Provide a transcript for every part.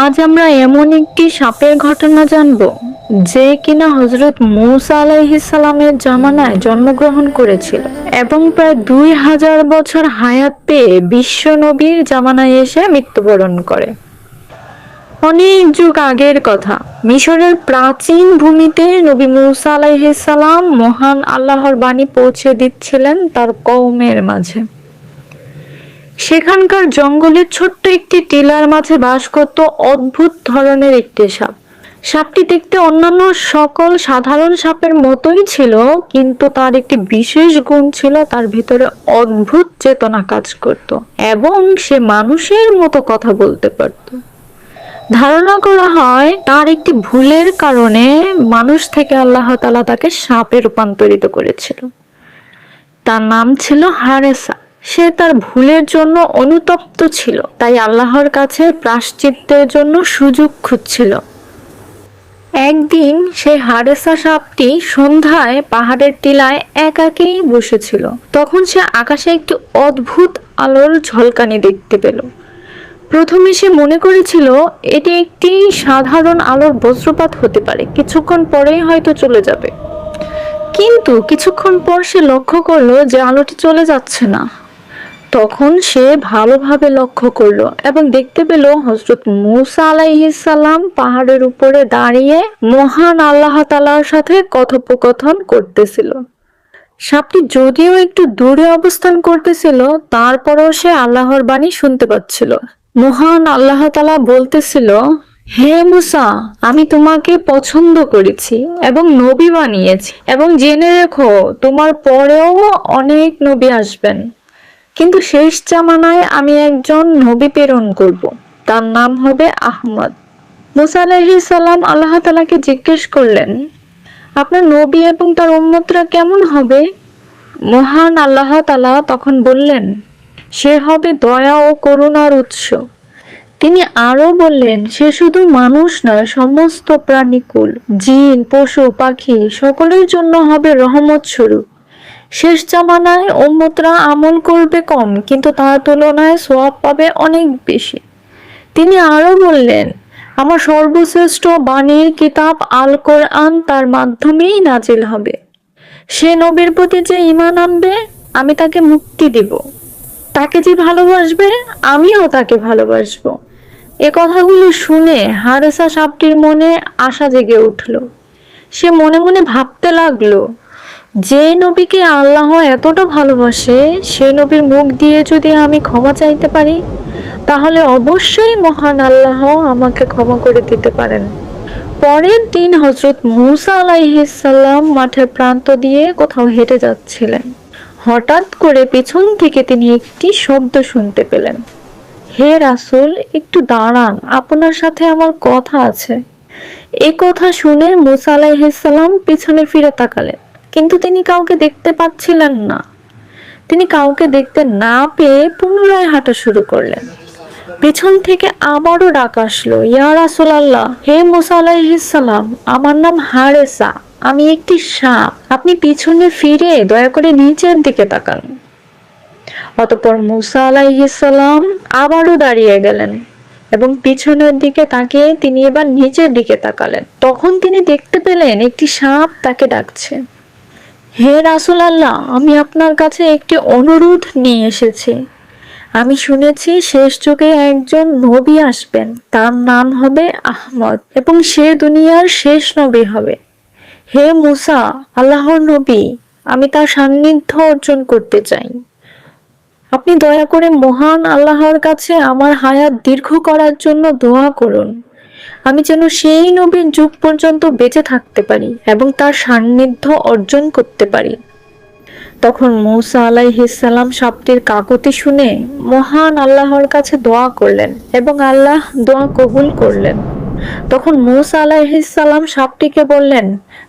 আজ আমরা এমন একটি সাপের ঘটনা জানব যে কিনা হযরত মূসা আলাইহিস সালামের জামানায় জন্মগ্রহণ করেছিল এবং প্রায় 2000 বছর হায়াত পেয়ে বিশ্ব নবীর জামানায় এসে মৃত্যুবরণ করে। অনেক যুগ আগের কথা, মিশরের প্রাচীন ভূমিতে নবী মূসা আলাইহিস সালাম মহান আল্লাহর বাণী পৌঁছে দিচ্ছিলেন তার কওমের মাঝে। সেখানকার জঙ্গলের ছোট্ট একটি টিলার মাঝে বাস করত অদ্ভুত ধরনের একটি সাপ। সাপটি দেখতে অন্যান্য সকল সাধারণ সাপের মতোই ছিল, কিন্তু তার একটি বিশেষ গুণ ছিল, তার ভিতরে অদ্ভুত চেতনা কাজ করত এবং সে মানুষের মতো কথা বলতে পারত। ধারণা করা হয় তার একটি ভুলের কারণে মানুষ থেকে আল্লাহ তাআলা তাকে সাপে রূপান্তরিত করেছিল। তার নাম ছিল হারেসা। সে তার ভুলের জন্য অনুতপ্ত ছিল, তাই আল্লাহর কাছে প্রায়শ্চিত্তের জন্য সুযোগ খুঁজছিল। একদিন সেই হারেসা সাপটি সন্ধ্যায় পাহাড়ের টিলায় একাকী বসেছিল। তখন সে আকাশে একটি অদ্ভুত আলোর ঝলকানি দেখতে পেল। প্রথমে সে মনে করেছিল এটি একটি সাধারণ আলোর বজ্রপাত হতে পারে, কিছুক্ষণ পরেই হয়তো চলে যাবে। কিন্তু কিছুক্ষণ পর সে লক্ষ্য করলো যে আলোটি চলে যাচ্ছে না। তখন সে ভালোভাবে লক্ষ্য করলো এবং দেখতে পেল হযরত মূসা আলাইহিস সালাম পাহাড়ের উপরে দাঁড়িয়ে মহান আল্লাহ তাআলার সাথে কথোপকথন করতেছিল। সাপটি যদিও একটু দূরে অবস্থান করতেছিল, তারপরও সে আল্লাহর বাণী শুনতে পাচ্ছিল। মহান আল্লাহ তাআলা বলতেছিল, হে মূসা, আমি তোমাকে পছন্দ করেছি এবং নবী বানিয়েছি, এবং জেনে রেখো তোমার পরেও অনেক নবী আসবেন, কিন্তু শেষ জামানায় আমি একজন নবী প্রেরণ করব, তার নাম হবে আহমদ। মূসা আলাইহিস সালাম আল্লাহ তাআলাকে জিজ্ঞেস করলেন, আপনার নবী এবং তার উম্মতরা কেমন হবে? মহান আল্লাহ তাআলা তখন বললেন, সে হবে দয়া ও করুণার উৎস। তিনি আরো বললেন, সে শুধু মানুষ নয়, সমস্ত প্রাণীকুল, জিন, পশু, পাখি সকলের জন্য হবে রহমত স্বরূপ। শেষ জামানায় উম্মতরা আমল করবে কম, কিন্তু তার তুলনায় সওয়াব পাবে অনেক বেশি। তিনি আরো বললেন, আমার সর্বশ্রেষ্ঠ বাণীর কিতাব আল কোরআন তার মাধ্যমেই নাজিল হবে। সে নবীর প্রতি যে ঈমান আনবে, আমি তাকে মুক্তি দিব। তাকে যে ভালোবাসবে, আমিও তাকে ভালোবাসবো। এ কথাগুলো শুনে হারেসা সাপটির মনে আশা জেগে উঠল। সে মনে মনে ভাবতে লাগলো, যে নবীকে আল্লাহ এতটা ভালোবাসে, সে নবীর মুখ দিয়ে যদি আমি ক্ষমা চাইতে পারি, তাহলে অবশ্যই মহান আল্লাহ আমাকে ক্ষমা করে দিতে পারেন। পরের দিন হযরত মূসা আলাইহিস সালাম মাঠের প্রান্ত দিয়ে কোথাও হেঁটে যাচ্ছিলেন। হঠাৎ করে পিছন থেকে তিনি একটি শব্দ শুনতে পেলেন। হে রাসূল, একটু দাঁড়ান, আপনার সাথে আমার কথা আছে। এ কথা শুনে মূসা আলাইহিস সালাম পিছনে ফিরে তাকালেন, কিন্তু তিনি কাউকে দেখতে পাচ্ছিলেন না। তিনি কাউকে দেখতে না পেয়ে পুনরায় হাঁটা শুরু করলেন। পেছন থেকে আবারও ডাক আসলো, ইয়া রাসূলুল্লাহ, হে মূসা আলাইহিস সালাম, আমার নাম হারেসা, আমি একটি সাপ। আপনি পিছনে ফিরে দয়া করে নিচের দিকে তাকান। অতঃপর মূসা আলাইহিস সালাম আবারও দাঁড়িয়ে গেলেন এবং পিছনের দিকে তাকিয়ে তিনি এবার নিচের দিকে তাকালেন। তখন তিনি দেখতে পেলেন একটি সাপ তাকে ডাকছে। হে রাসূলুল্লাহ, আমি আপনার কাছে একটি অনুরোধ নিয়ে এসেছি। আমি শুনেছি শেষ যুগে একজন নবী আসবেন, তার নাম হবে আহমদ, এবং সে দুনিয়ার শেষ নবী হবে। হে মূসা, আল্লাহর নবী, আমি তার সান্নিধ্য অর্জন করতে চাই। আপনি দয়া করে মহান আল্লাহর কাছে আমার হায়াত দীর্ঘ করার জন্য দোয়া করুন। আমি যেন সেই নবীর যুগ পর্যন্ত বেঁচে থাকতে পারি এবং তার সান্নিধ্য অর্জন করতে পারি। তখন মূসা আলাইহিস সালাম সাপটির কাকতি শুনে মহান আল্লাহর কাছে দোয়া করলেন এবং আল্লাহ দোয়া কবুল করলেন। তখন মূসা আলাইহিস সালাম সাপটিকে বললেন,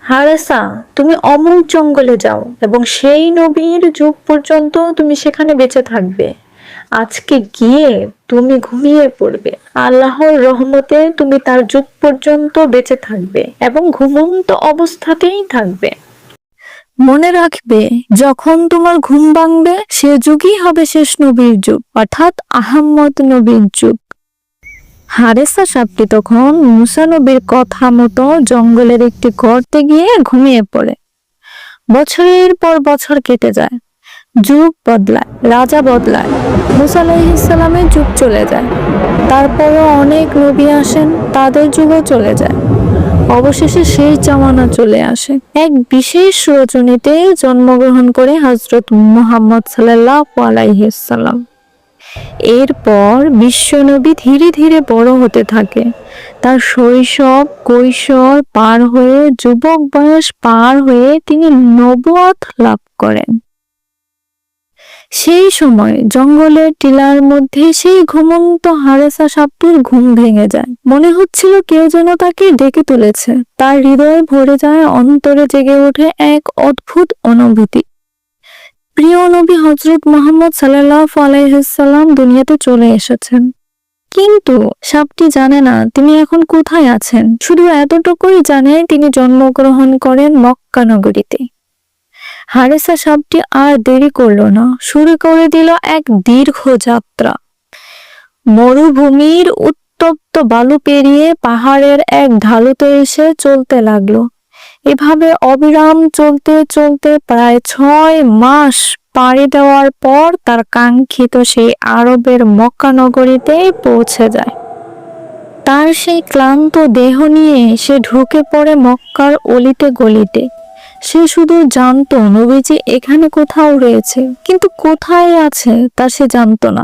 হারেসা, তুমি অমুক জঙ্গলে যাও এবং সেই নবীর যুগ পর্যন্ত তুমি সেখানে বেঁচে থাকবে। আজকে গিয়ে তুমি ঘুমিয়ে পড়বে। আল্লাহর রহমতে তুমি তার যুগ পর্যন্ত বেঁচে থাকবে এবং ঘুমন্ত অবস্থাতেই থাকবে। মনে রাখবে, যখন তোমার ঘুম ভাঙবে, সে যুগই হবে শেষ নবীর যুগ, অর্থাৎ আহমদ নবীর যুগ। হারেসা সাপটি তখন মুসা নবীর কথা মতো জঙ্গলের একটি গর্তে গিয়ে ঘুমিয়ে পড়ে। বছরের পর বছর কেটে যায়, যুগ বদলায়, রাজা বদলায়, মুসা আলাইহিসসালামের যুগ চলে যায়। তারপরও অনেক নবী আসেন, তাদের যুগও চলে যায়। অবশেষে সেই জামানা চলে আসে। এক বিশেষ রজনীতে জন্মগ্রহণ করে হযরত মুহাম্মদ সাল্লাল্লাহু আলাইহি সাল্লাম। এরপর বিশ্বনবী ধীরে ধীরে বড় হতে থাকে। তার শৈশব কৈশোর পার হয়ে যুবক বয়স পার হয়ে তিনি নবুয়ত লাভ করেন। সেই সময় জঙ্গলের টিলার মধ্যে সেই ঘুমন্ত হারেসা সাপটির ঘুম ভেঙে যায়। মনে হচ্ছিল কেউ যেন তাকে ডেকে তুলেছে। তার হৃদয় ভরে যায়, অন্তরে জেগে ওঠে এক অদ্ভুত অনুভূতি। প্রিয় নবী হযরত মুহাম্মদ সাল্লাল্লাহু আলাইহি সাল্লাম দুনিয়াতে চলে এসেছেন, কিন্তু সাপটি জানে না তিনি এখন কোথায় আছেন। শুধু এতটুকুই জানে তিনি জন্মগ্রহণ করেন মক্কা নগরীতে। হারেসা সাপটি আর দেরি করলো না, শুরু করে দিল এক দীর্ঘ যাত্রা। মরুভূমির উত্তপ্ত বালু পেরিয়ে পাহাড়ের এক ঢালুতে এসে চলতে লাগলো। এভাবে অবিরাম চলতে চলতে প্রায় 6 মাস পাড়ি দেওয়ার পর তার কাঙ্ক্ষিত সেই আরবের মক্কা নগরীতে পৌঁছে যায়। তার সেই ক্লান্ত দেহ নিয়ে সে ঢুকে পড়ে মক্কার অলিতে গলিতে। সে শুধু জানতো নবীজি এখানে কোথাও রয়েছে, কিন্তু কোথায় আছে তা সে জানতো না।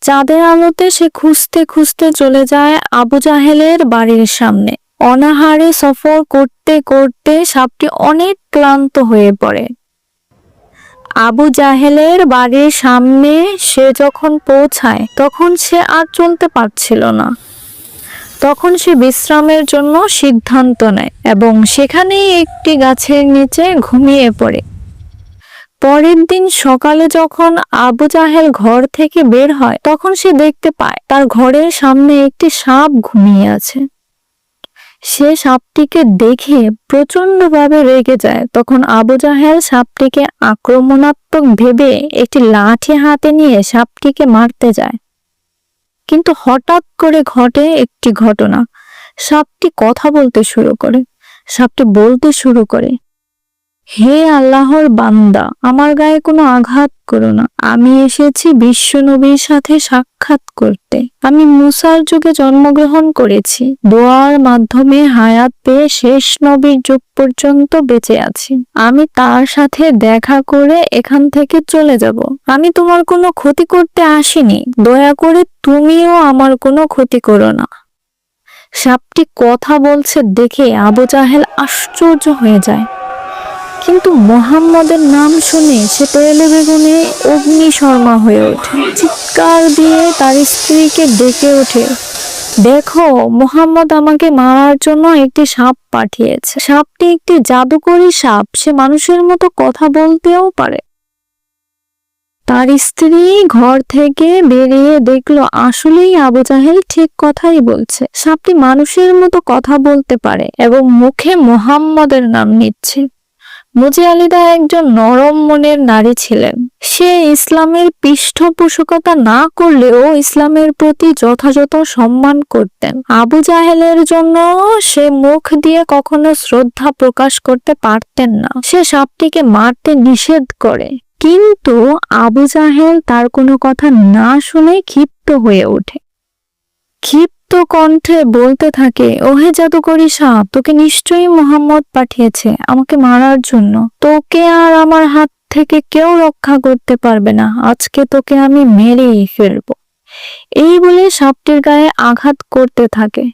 চাঁদের আলোতে সে খুঁজতে খুঁজতে চলে যায় আবু জাহেলের বাড়ির সামনে। অনাহারে সফর করতে করতে সাপটি অনেক ক্লান্ত হয়ে পড়ে। আবু জাহেলের বাড়ির সামনে সে যখন পৌঁছায় তখন সে আর চলতে পারছিল না। তখন সে বিশ্রামের জন্য সিদ্ধান্ত নেয় এবং সেখানেই একটি গাছের নিচে ঘুমিয়ে পড়ে। পরের দিন সকালে যখন আবু জাহেল ঘর থেকে বের হয় তখন সে দেখতে পায় তার ঘরের সামনে একটি সাপ ঘুমিয়ে আছে। সে সাপটিকে দেখে প্রচন্ডভাবে রেগে যায়। তখন আবু জাহেল সাপটিকে আক্রমণাত্মক ভেবে একটি লাঠি হাতে নিয়ে সাপটিকে মারতে যায়। কিন্তু হঠাৎ করে ঘটে একটি ঘটনা। সাপটি কথা বলতে শুরু করে। সাপটি বলতে শুরু করে, হে আল্লাহর বান্দা, আমার গায়ে কোনো আঘাত করো না। আমি এসেছি বিশ্ব নবীর সাথে সাক্ষাৎ করতে। আমি মুসার যুগে জন্মগ্রহণ করেছি, দোয়ার মাধ্যমে হায়াত পেয়ে শেষ নবীর যুগ পর্যন্ত বেঁচে আছি। আমি তার সাথে দেখা করে এখান থেকে চলে যাব। আমি তোমার কোনো ক্ষতি করতে আসিনি, দয়া করে তুমিও আমার কোনো ক্ষতি করো না। সাপটি কথা বলছে দেখে আবু জাহেল আশ্চর্য হয়ে যায়, কিন্তু মুহাম্মদের নাম শুনে সে তেলে বেগুনে অগ্নিশর্মা হয়ে ওঠে। চিৎকার দিয়ে তার স্ত্রীকে ডেকে ওঠে, দেখো, মুহাম্মদ আমাকে মারার জন্য একটি সাপ পাঠিয়েছে। সাপটি একটি জাদুকরী সাপ, সে মানুষের মতো কথা বলতেও পারে। তার স্ত্রী ঘর থেকে বেরিয়ে দেখলো আসলেই আবু জাহেল ঠিক কথাই বলছে। সাপটি মানুষের মতো কথা বলতে পারে এবং মুখে মুহাম্মদের নাম নিচ্ছে। মুজি আলিদা একজন নরম মনের নারী ছিলেন। সে ইসলামের পৃষ্ঠপোষকতা না করলেও ইসলামের প্রতি যথাযথ সম্মান করতেন। আবু জাহেলের জন্য সে মুখ দিয়ে কখনো শ্রদ্ধা প্রকাশ করতে পারতেন না। সে সাপটিকে মারতে নিষেধ করে, কিন্তু আবু জাহেল তার কোনো কথা না শুনে ক্ষিপ্ত হয়ে ওঠে। ক্ষিপ্ত কণ্ঠে বলতে থাকে, ওহে জাদুকরী সাপ, তোকে নিশ্চয়ই মুহাম্মদ পাঠিয়েছে আমাকে মারার জন্য। তোকে আর আমার হাত থেকে কেউ রক্ষা করতে পারবে না। আজকে তোকে আমি মেরেই ফেলবো। এই বলে সাপটির গায়ে আঘাত করতে থাকে।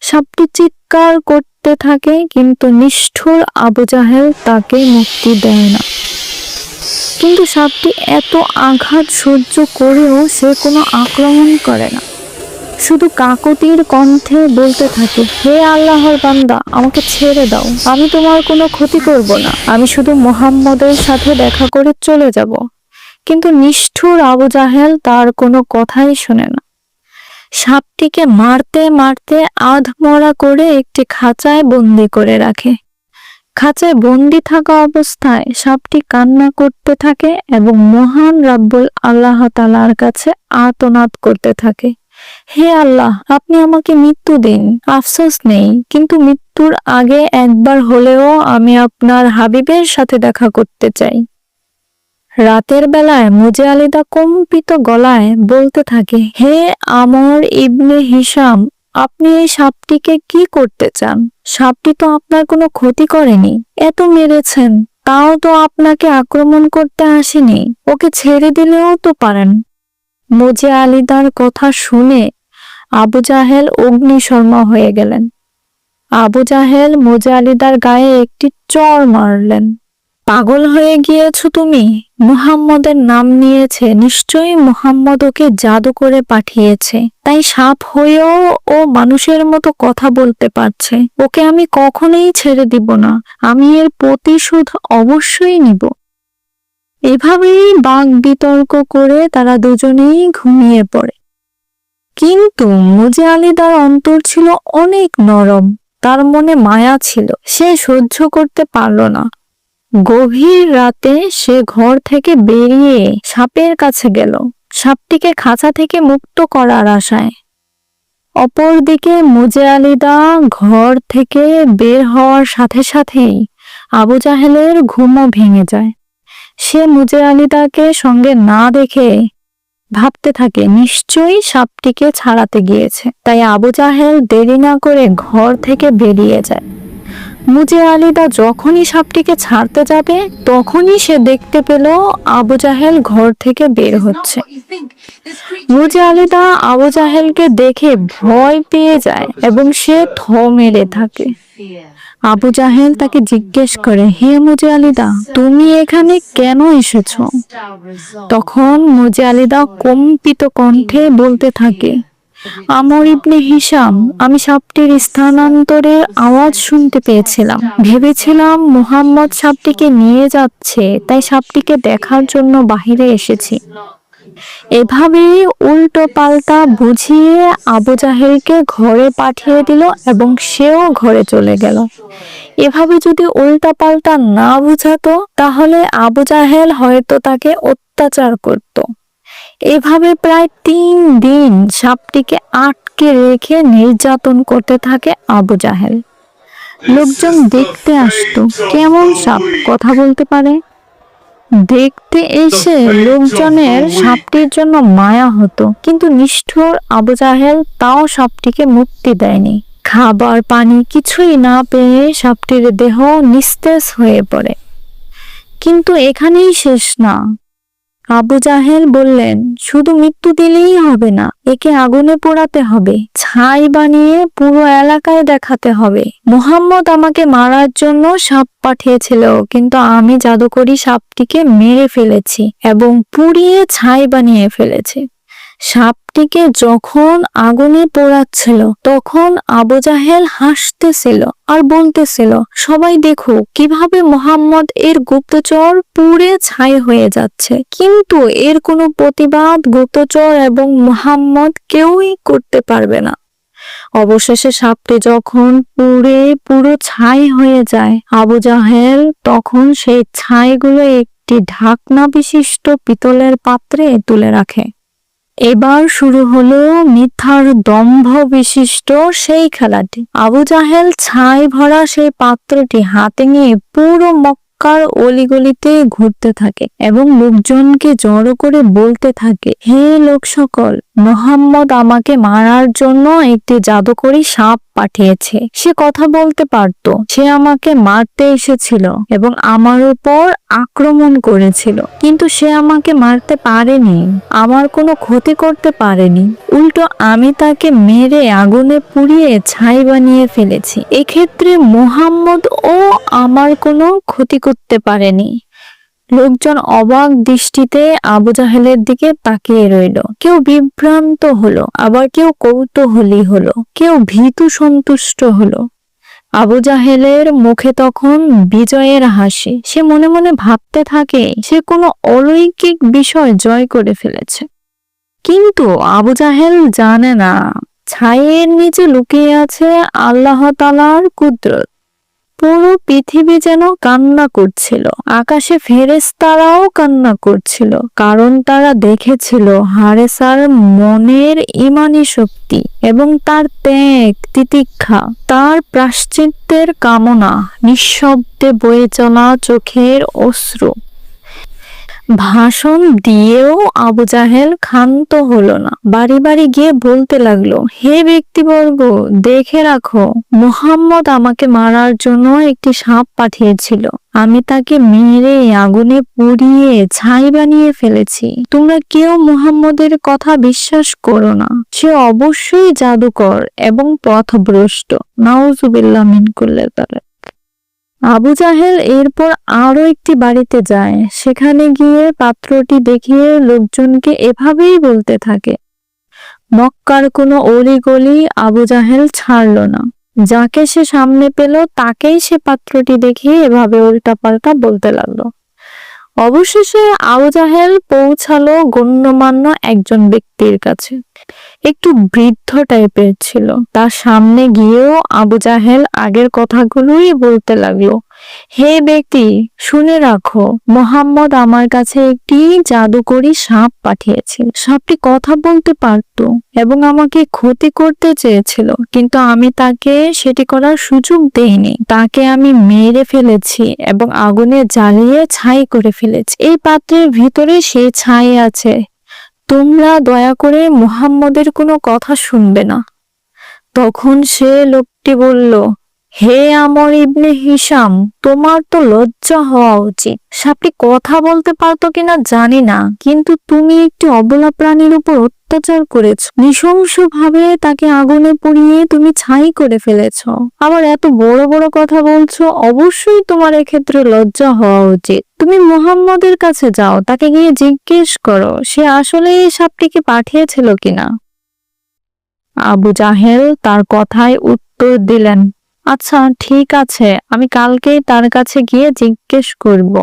সাপটি চিৎকার করতে থাকে, কিন্তু নিষ্ঠুর আবু জাহেল তাকে মুক্তি দেয় না। কিন্তু সাপটি এত আঘাত সহ্য করেও সে কোনো আক্রমণ করে না, শুধু কাকতির কণ্ঠে বলতে থাকে, হে আল্লাহর বান্দা, আমাকে ছেড়ে দাও। আমি তোমার কোনো ক্ষতি করব না। আমি শুধু মুহাম্মদের সাথে দেখা করে চলে যাব। কিন্তু নিষ্ঠুর আবু জাহেল তার কোনো কথাই শোনে না। সাপটিকে মারতে মারতে আধমরা করে একটি খাঁচায় বন্দি করে রাখে। খাঁচায় বন্দি থাকা অবস্থায় সাপটি কান্না করতে থাকে এবং মহান রাব্বুল আল্লাহ তাআলার কাছে আর্তনাদ করতে থাকে, হে আল্লাহ, আপনি আমাকে মৃত্যু দিন, আফসোস নেই, কিন্তু মৃত্যুর আগে একবার হলেও আমি আপনার হাবিবের সাথে দেখা করতে চাই। রাতের বেলায় মুজে আলিদা কম্পিত গলায় বলতে থাকে, হে আমর ইবনে হিশাম, আপনি এই সাপটিকে কি করতে চান? সাপটি তো আপনার কোনো ক্ষতি করেনি, এত মেরেছেন, তাও তো আপনাকে আক্রমণ করতে আসেনি, ওকে ছেড়ে দিলেও তো পারেন। মুজে আলিদার কথা শুনে আবু জাহেল অগ্নিশর্মা হয়ে গেলেন। আবু জাহেল মুজে আলিদার গায়ে একটি চড় মারলেন। পাগল হয়ে গিয়েছো তুমি? মুহাম্মদের নাম নিয়েছে, নিশ্চয়ই মুহাম্মদ ওকে জাদু করে পাঠিয়েছে, তাই সাপ হয়েও ও মানুষের মতো কথা বলতে পারছে। ওকে আমি কখনোই ছেড়ে দিব না, আমি এর প্রতিশোধ অবশ্যই নিব। এভাবেই বাক বিতর্ক করে তারা দুজনেই ঘুমিয়ে পড়ে। কিন্তু মুজে আলিদার অন্তর ছিল অনেক নরম, তার মনে মায়া ছিল, সে সহ্য করতে পারল না। গভীর রাতে সে ঘর থেকে বেরিয়ে সাপের কাছে গেল, সাপটিকে খাঁচা থেকে মুক্ত করার আশায়। অপরদিকে মুজে আলিদা ঘর থেকে বের হওয়ার সাথে সাথেই আবু জাহেলের ঘুমও ভেঙে যায়। সে মুজে আলিদাকে সঙ্গে না দেখে ভাবতে থাকে নিশ্চয়ই সাপটিকে ছাড়াতে গিয়েছে, তাই আবু জাহেল দেরি না করে ঘর থেকে বেরিয়ে যায়। মুজে আলিদা যখনই সাপটিকে ছাড়তে যাবে তখনই সে দেখতে পেল আবু জাহেল ঘর থেকে বের হচ্ছে। মুজে আলিদা আবু জাহেলকে দেখে ভয় পেয়ে যায় এবং সে থ মেরে থাকে। আবু জাহেল তাকে জিজ্ঞেস করে, হে মুজে আলিদা, তুমি এখানে কেন এসেছো? তখন মুজে আলিদা কম্পিত কণ্ঠে বলতে থাকে, আমর ইবনে হিশাম, আমি সাপটির স্থানান্তরের আওয়াজ শুনতে পেয়েছিলাম, ভেবেছিলাম মুহাম্মদ সাপটিকে নিয়ে যাচ্ছে, তাই সাপটিকে দেখার জন্য বাহিরে এসেছি। এভাবেই উল্টো পাল্টা বুঝিয়ে আবু জাহেলকে ঘরে পাঠিয়ে দিল এবং সেও ঘরে চলে গেল। এভাবে যদি উল্টা পাল্টা না বুঝাতো তাহলে আবু জাহেল হয়তো তাকে অত্যাচার করত। এভাবে প্রায় 3 দিন সাপটিকে আটকে রেখে নির্যাতন করতে থাকে আবু জাহেল। লোকজন দেখতে আসতো, কেমন সাপ কথা বলতে পারে। দেখতে এসে লোকজনের সাপটির জন্য মায়া হতো, কিন্তু নিষ্ঠুর আবু জাহেল তাও সাপটিকে মুক্তি দেয়নি। খাবার পানি কিছুই না পেয়ে সাপটির দেহ নিস্তেজ হয়ে পড়ে। কিন্তু এখানেই শেষ না। আবু জাহেল বললেন, শুধু মৃত্যু দিলেই হবে না, একে আগুনে পোড়াতে হবে, ছাই বানিয়ে পুরো এলাকায় দেখাতে হবে। মুহাম্মদ আমাকে মারার জন্য সাপ পাঠিয়েছিল, কিন্তু আমি জাদুকরি সাপটিকে মেরে ফেলেছি এবং পুড়িয়ে ছাই বানিয়ে ফেলেছি। সাপটিকে যখন আগুনে পোড়াচ্ছিল তখন আবু জাহেল হাসতেছিল আর বলতেছিল, সবাই দেখো কিভাবে মুহাম্মদ এর গুপ্তচর পুড়ে ছাই হয়ে যাচ্ছে, কিন্তু এর কোনো প্রতিবাদ গুপ্তচর এবং মুহাম্মদ কেউই করতে পারবে না। অবশেষে সাপটি যখন পুড়ে পুরো ছাই হয়ে যায়, আবু জাহেল তখন সেই ছাইগুলো একটি ঢাকনা বিশিষ্ট পিতলের পাত্রে তুলে রাখে। এবার শুরু হলো মিথ্যার দম্ভ বিশিষ্ট সেই খেলাটি। আবু জাহেল ছাই ভরা সেই পাত্রটি হাতে নিয়ে পুরো মক্কার অলিগলিতে ঘুরতে থাকে এবং লোকজনকে জড়ো করে বলতে থাকে, হে লোক সকল, মুহাম্মদ আমাকে মারার জন্য একটি জাদুকরি সাপ পাঠিয়েছে। সে কথা বলতে পারতো, সে আমাকে মারতে এসেছিল এবং আমার উপর আক্রমণ করেছিল, কিন্তু সে আমাকে মারতে পারেনি, আমার কোনো ক্ষতি করতে পারেনি, উল্টো আমি তাকে মেরে আগুনে পুড়িয়ে ছাই বানিয়ে ফেলেছি। এক্ষেত্রে মুহাম্মদ ও আমার কোনো ক্ষতি করতে পারেনি। লোকজন অবাক দৃষ্টিতে আবু জাহেলের দিকে তাকিয়ে রইল। কেউ বিভ্রান্ত হলো, আবার কেউ কৌতূহলী হলো, কেউ ভীতু সন্তুষ্ট হলো। আবু জাহেলের মুখে তখন বিজয়ের হাসি। সে মনে মনে ভাবতে থাকে সে কোনো অলৌকিক বিষয় জয় করে ফেলেছে। কিন্তু আবু জাহেল জানে না ছাইয়ের নিচে লুকিয়ে আছে আল্লাহ তাআলার কুদরত। পুরো পৃথিবী যেন কান্না করছিল। আকাশে ফেরেশতারাও কান্না করছিল, কারণ তারা দেখেছিল হারেসার মনের ঈমানী শক্তি এবং তার ত্যাগ তিতিক্ষা, তার প্রায়শ্চিত্তের কামনা, নিঃশব্দে বয়ে চলা চোখের অশ্রু। ভাষণ দিয়েও আবু জাহেল ক্ষান্ত হলো না। বাড়ি বাড়ি গিয়ে বলতে লাগলো, হে ব্যক্তিবর্গ, দেখে রাখো, মুহাম্মদ আমাকে মারার জন্য একটি সাপ পাঠিয়েছিল। আমি তাকে মেরে আগুনে পুড়িয়ে ছাই বানিয়ে ফেলেছি। তোমরা কেউ মুহাম্মদের কথা বিশ্বাস করো না। সে অবশ্যই জাদুকর এবং পথভ্রষ্ট। নাউজুবিল্লাহ মিন কুল্লি যালিক। আবু জাহেল এরপর আরো একটি বাড়িতে যায়। সেখানে গিয়ে পাত্রটি দেখিয়ে লোকজনকে এভাবেই বলতে থাকে। মক্কার কোনো অলিগলি আবু জাহেল ছাড়ল না। যাকে সে সামনে পেল তাকেই সে পাত্রটি দেখিয়ে এভাবে উল্টাপাল্টা বলতে লাগলো। অবশেষে আবু জাহেল পৌঁছালো গণ্যমান্য একজন ব্যক্তির কাছে। একটু বৃদ্ধ টাইপের ছিল। তার সামনে গিয়েও আবু জাহেল আগের কথাগুলোই বলতে লাগলো। হে ব্যক্তি, শুনে রাখো, মুহাম্মদ আমার কাছে একটি জাদুকরী সাপ পাঠিয়েছিল। সাপটি কথা বলতে পারত এবং আমাকে ক্ষতি করতে চেয়েছিল, কিন্তু আমি তাকে সেটি করার সুযোগ দেইনি। তাকে আমি মেরে ফেলেছি এবং আগুনে জ্বালিয়ে ছাই করে ফেলেছি। এই পাত্রের ভিতরে সেই ছাই আছে। তোমরা দয়া করে মুহাম্মদের কোনো কথা শুনবে না। তখন সে লোকটি বলল, হে আমর ইবনে হিশাম, তোমার তো লজ্জা হওয়া উচিত। সাপটি কথা বলতে পারতো কিনা জানি না, কিন্তু তুমি একটি অবলা প্রাণীর উপর অত্যাচার করেছো। নৃশংসভাবে তাকে আগুনে পুড়িয়ে তুমি ছাই করে ফেলেছো। আবার এত বড় বড় কথা বলছো। অবশ্যই তোমার এক্ষেত্রে লজ্জা হওয়া উচিত। তুমি মুহাম্মদের কাছে যাও, তাকে গিয়ে জিজ্ঞেস করো সে আসলে এই সাপটিকে পাঠিয়েছিল কিনা। আবু জাহেল তার কথায় উত্তর দিলেন, আচ্ছা ঠিক আছে, আমি কালকেই তার কাছে গিয়ে জিজ্ঞেস করব।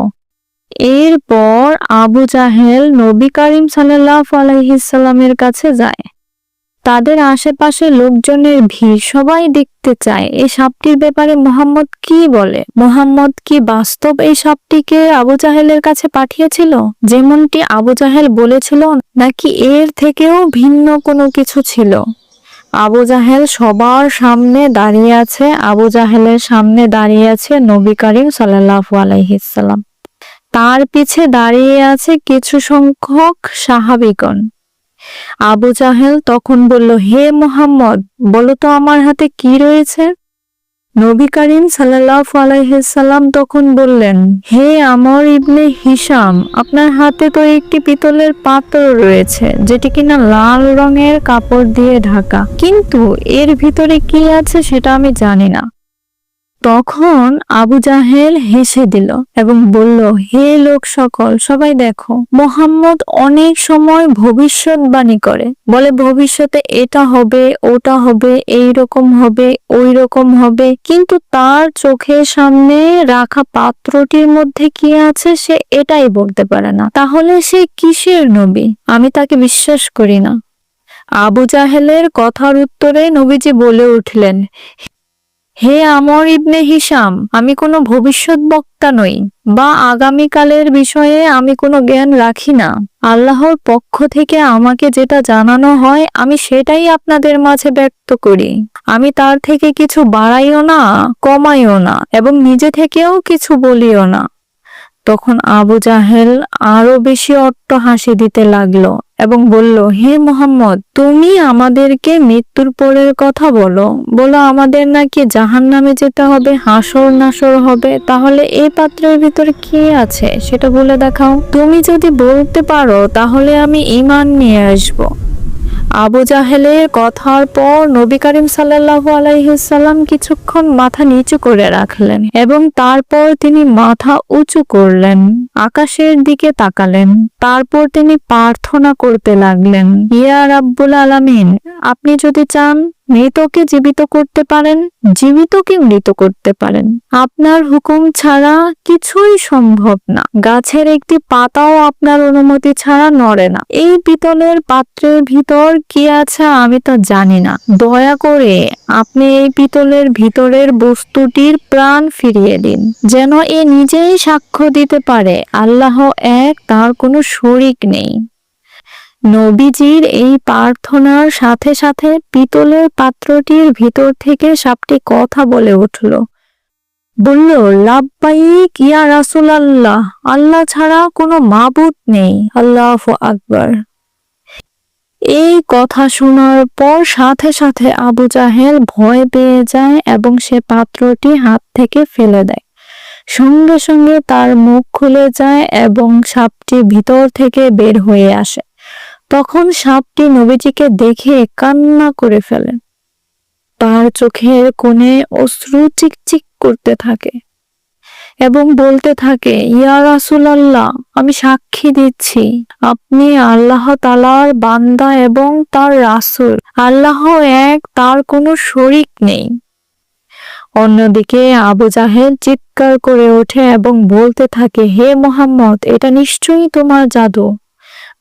এরপর আবু জাহেল নবী করিম সাল্লাল্লাহু আলাইহি সাল্লামের কাছে যায়। তাদের আশেপাশে লোকজনের ভিড়, সবাই দেখতে চায় এই সাপটির ব্যাপারে মুহাম্মদ কি বলে। মুহাম্মদ কি বাস্তব এই সাপটিকে আবু জাহেলের কাছে পাঠিয়েছিল যেমনটি আবু জাহেল বলেছিল, নাকি এর থেকেও ভিন্ন কোনো কিছু ছিল। আবু জাহেল সবার সামনে দাঁড়িয়ে আছে। আবু জাহেলের সামনে দাঁড়িয়ে আছে নবী করিম সাল্লাল্লাহু আলাইহি সাল্লাম। তার পিছে দাঁড়িয়ে আছে কিছু সংখ্যক সাহাবীগণ। আবু জাহেল তখন বলল, হে মুহাম্মদ, বলো তো আমার হাতে কি রয়েছে। নবী করিম সাল্লাল্লাহু আলাইহি সাল্লাম তখন বললেন, হে আমর ইবনে হিশাম, আপনার হাতে তো একটি পিতলের পাত্র রয়েছে, যেটি কিনা লাল রঙের কাপড় দিয়ে ঢাকা, কিন্তু এর ভিতরে কি আছে সেটা আমি জানি না। তখন আবু জাহেল হেসে দিল এবং বলল, হে লোক সকল, সবাই দেখো, মুহাম্মদ অনেক সময় ভবিষ্যৎবাণী করে, বলে ভবিষ্যতে এটা হবে, ওটা হবে, এই রকম হবে, ওই রকম হবে, কিন্তু তার চোখের সামনে রাখা পাত্রটির মধ্যে কি আছে সে এটাই বলতে পারে না। তাহলে সে কিসের নবী? আমি তাকে বিশ্বাস করি না। আবু জাহেলের কথার উত্তরে নবীজি বলে উঠলেন, হে আমর ইবনে হিশাম, আমি কোনো ভবিষ্যৎ বক্তা নই বা আগামীকালের বিষয়ে আমি কোনো জ্ঞান রাখি না। আল্লাহর পক্ষ থেকে আমাকে যেটা জানানো হয় আমি সেটাই আপনাদের মাঝে ব্যক্ত করি। আমি তার থেকে কিছু বাড়াইও না, কমাইও না এবং নিজে থেকেও কিছু বলিও না। তখন আবু জাহেল আরো বেশি অট্টহাসি দিতে লাগলো এবং বলল, হে মুহাম্মদ, তুমি আমাদেরকে মৃত্যুর পরের কথা বলো, আমাদের নাকি জাহান্নামে যেতে হবে, হাসর নাসর হবে। তাহলে এই পাত্রের ভিতরে কি আছে সেটা বলে দেখাও। তুমি যদি বলতে পারো তাহলে আমি ঈমান নিয়ে আসবো। আবু জাহেলের কথার পর নবী করিম সাল্লাল্লাহু আলাইহি সাল্লাম কিছুক্ষণ মাথা নিচু করে রাখলেন এবং তারপর তিনি মাথা উঁচু করলেন, আকাশের দিকে তাকালেন। তারপর তিনি প্রার্থনা করতে লাগলেন, ইয়া রাব্বুল আলামিন, আপনি যদি চান মৃতকে জীবিত করতে পারেন, জীবিতকে মৃত করতে পারেন। আপনার হুকুম ছাড়া কিছুই সম্ভব না। গাছের একটি পাতাও আপনার অনুমতি ছাড়া নড়ে না। এই পিতলের পাত্রের ভিতর কি আছে আমি তা জানি না। দয়া করে আপনি এই পিতলের ভিতরের বস্তুটির প্রাণ ফিরিয়ে দিন, যেন এ নিজেই সাক্ষ্য দিতে পারে আল্লাহ এক, তার কোনো শরীক নেই। নবীজির এই প্রার্থনার সাথে সাথে পিতলের পাত্রটির ভিতর থেকে সাপটি কথা বলে উঠল, বলল, লাব্বাইক ইয়া রাসূলুল্লাহ, আল্লাহ ছাড়া কোনো মাবুদ নেই, আল্লাহু আকবার। এই কথা শোনার পর সাথে সাথে আবু জাহেল ভয় পেয়ে যায় এবং সে পাত্রটি হাত থেকে ফেলে দেয়। সঙ্গে সঙ্গে তার মুখ খুলে যায় এবং সাপটি ভিতর থেকে বের হয়ে আসে। তখন সাপটি নবীজিকে দেখে কান্না করে ফেলে। তার চোখের কোণে অশ্রু চিকচিক করতে থাকে এবং বলতে থাকে, ইয়া রাসূলুল্লাহ, আমি সাক্ষী দিচ্ছি আপনি আল্লাহ তাআলার বান্দা এবং তার রাসূল। আল্লাহ এক, তার কোনো শরীক নেই। অন্যদিকে আবু জাহেল চিৎকার করে ওঠে এবং বলতে থাকে, হে মুহাম্মদ, এটা নিশ্চয়ই তোমার জাদু।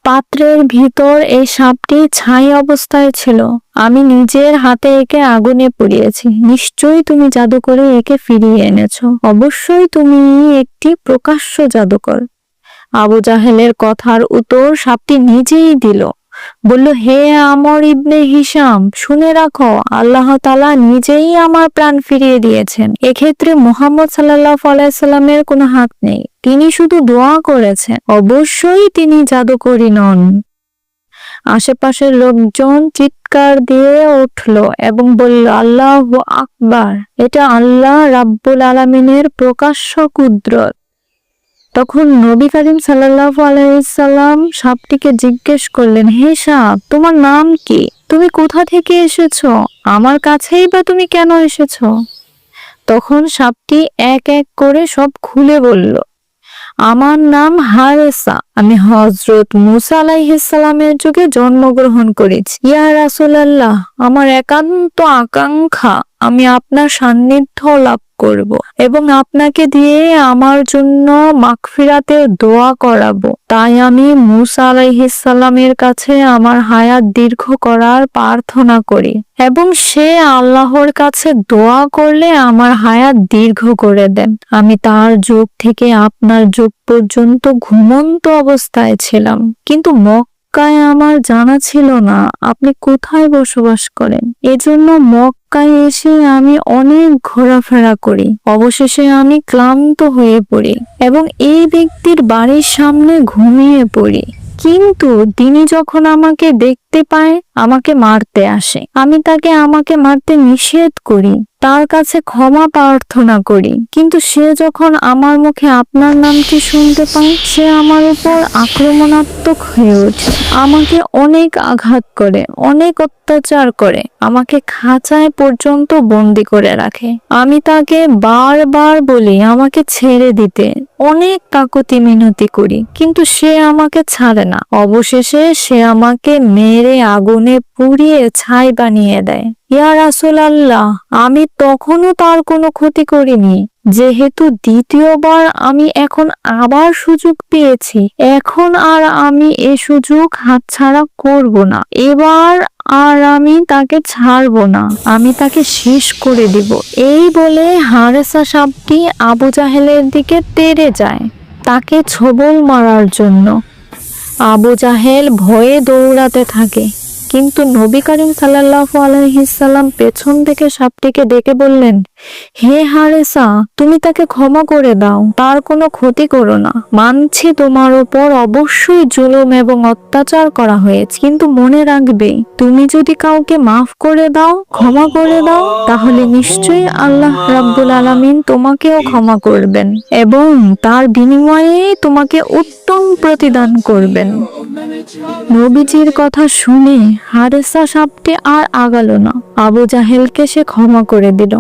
পাত্রের ভিতর এই সাপটি ছাই অবস্থায় ছিল। আমি নিজের হাতে একে আগুনে পুড়িয়েছি। নিশ্চয়ই তুমি জাদু করে একে ফিরিয়ে এনেছো। অবশ্যই তুমি একটি প্রকাশ্য জাদুকর। আবু জাহেলের কথার উত্তর সাপটি নিজেই দিল। বলল, হে আমর ইবনে হিশাম, শুনে রাখো, আল্লাহ তাআলা নিজেই আমার প্রাণ ফিরিয়ে দিয়েছেন। এক্ষেত্রে মুহাম্মদ সাল্লাল্লাহু আলাইহি সাল্লামের কোনো হাত নেই। তিনি শুধু দোয়া করেছেন। অবশ্যই তিনি জাদুকরী নন। আশেপাশের লোকজন চিৎকার দিয়ে উঠল এবং বলল, আল্লাহু আকবার, এটা আল্লাহ রাব্বুল আলামিনের প্রকাশ্য কুদরত। তখন নবী করিম সাল্লাল্লাহু আলাইহি সাল্লাম সাপটিকে জিজ্ঞেস করলেন, হে সাপ, তোমার নাম কি? তুমি কোথা থেকে এসেছো? আমার কাছেই বা তুমি কেন এসেছো? তখন সাপটি এক এক করে সব খুলে বলল, আমার নাম হারেসা। আমি হযরত মুসা আলাইহিস সালামের যুগে জন্মগ্রহণ করেছি। ইয়া রাসূলুল্লাহ, আমার একান্ত আকাঙ্ক্ষা আমি আপনার সান্নিধ্য লাভ করব এবং আপনাকে দিয়ে আমার জন্য মাগফিরাতের দোয়া করাবো। তাই আমি মুসা আলাইহিস সালামের কাছে আমার হায়াত দীর্ঘ করার প্রার্থনা করি এবং সে আল্লাহর কাছে দোয়া করলে আমার হায়াত দীর্ঘ করে দেন। আমি তার যুগ থেকে আপনার যুগ পর্যন্ত ঘুমন্ত অবস্থায় ছিলাম, কিন্তু মক্কায় আমার জানা ছিল না আপনি কোথায় বসবাস করেন। এজন্য মক্কায় এসে আমি অনেক ঘোরাফেরা করি। অবশেষে আমি ক্লান্ত হয়ে পড়ি এবং এই ব্যক্তির বাড়ির সামনে ঘুমিয়ে পড়ি। কিন্তু তিনি যখন আমাকে দেখতে পায়, আমাকে মারতে আসে। আমি তাকে আমাকে মারতে নিষেধ করি, তার কাছে ক্ষমা প্রার্থনা করি। কিন্তু সে যখন আমার মুখে আপনার নামটি শুনতে পায়, সে আমার উপর আক্রমণাত্মক হয়ে ওঠে, আমাকে অনেক আঘাত করে, অনেক অত্যাচার করে, আমাকে খাঁচায় পর্যন্ত বন্দি করে রাখে। আমি তাকে বারবার বলি আমাকে ছেড়ে দিতে, অনেক কাকুতি মিনতি করি, কিন্তু সে আমাকে ছাড়ে না। অবশেষে সে আমাকে মেরে আগুনে পুড়িয়ে ছাই বানিয়ে দেয়। ইয়া রাসূলুল্লাহ, আমি তখনও তার কোনো ক্ষতি করিনি। যেহেতু দ্বিতীয়বার আমি এখন আবার সুযোগ পেয়েছি, এখন আর আমি এ সুযোগ হাতছাড়া করব না। এবার আর আমি তাকে ছাড়ব না, আমি তাকে শেষ করে দিব। এই বলে হারেসা সাপটি আবু জাহেলের দিকে তেড়ে যায় তাকে ছোবল মারার জন্য। আবু জাহেল ভয়ে দৌড়াতে থাকে, কিন্তু নবী করিম সাল্লাল্লাহু আলাইহি সাল্লাম পেছন থেকে সাপটিকে ডেকে বললেন, হে হারেসা, তুমি তাকে ক্ষমা করে দাও, তার কোনো ক্ষতি করো না। মানছি তোমার উপর অবশ্যই জুলুম এবং অত্যাচার করা হয়েছে, কিন্তু মনে রাখবে, তুমি যদি কাউকে মাফ করে দাও, ক্ষমা করে দাও, তাহলে নিশ্চয়ই আল্লাহ রাব্বুল আলামিন তোমাকেও ক্ষমা করবেন এবং তার বিনিময়ে তোমাকে উত্তম প্রতিদান করবেন। নবীজির কথা শুনে হারেসা সাপটি আর আগালো না। আবু জাহেলকে সে ক্ষমা করে দিল।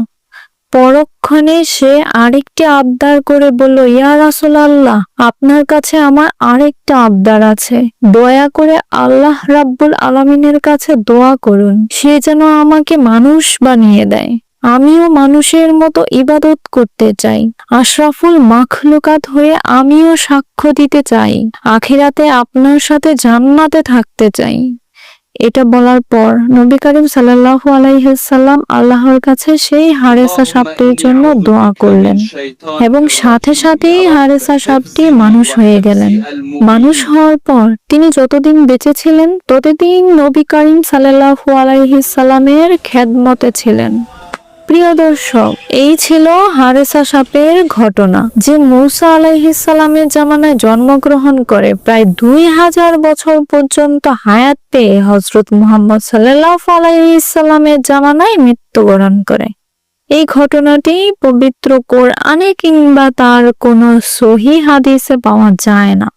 পরক্ষণে সে আরেকটি আবদার করে বলল, ইয়া রাসূলুল্লাহ, আপনার কাছে আমার আরেকটা আবদার আছে। দয়া করে আল্লাহ রাব্বুল আলামিনের কাছে দোয়া করুন, সে যেন আমাকে মানুষ বানিয়ে দেয়। আমিও মানুষের মতো ইবাদত করতে চাই। আশরাফুল মাখলুকাত হয়ে আমিও সাক্ষ্য দিতে চাই। আখিরাতে আপনার সাথে জান্নাতে থাকতে চাই। এটা বলার পর নবী করিম সাল্লাল্লাহু আলাইহি ওয়াসাল্লাম আল্লাহর কাছে সেই হারেসা সাপটির জন্য দোয়া করলেন এবং সাথে সাথেই হারেসা সাপটি মানুষ হয়ে গেলেন। মানুষ হওয়ার পর তিনি যতদিন বেঁচে ছিলেন ততদিন নবী করিম সাল্লাল্লাহু আলাইহি সাল্লামের খেদমতে ছিলেন। প্রিয় দর্শক, এই ছিল হারেসা সাপের ঘটনা, যে মূসা আলাইহিস সালামের জামানায় জন্মগ্রহণ করে প্রায় 2000 বছর পর্যন্ত হায়াত পেয়ে হযরত মুহাম্মদ সাল্লাল্লাহু আলাইহি সাল্লামের জামানায় মৃত্যুবরণ করে। এই ঘটনাটি পবিত্র কোরআনে কিংবা তার কোনো সহিহ হাদিসে পাওয়া যায় না।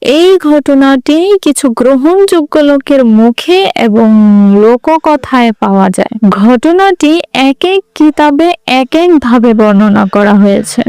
এই ঘটনাটি কিছু গ্রহণযোগ্য লোকের মুখে এবং লোককথায় পাওয়া যায়। ঘটনাটি এক এক কিতাবে এক এক ভাবে বর্ণনা করা হয়েছে।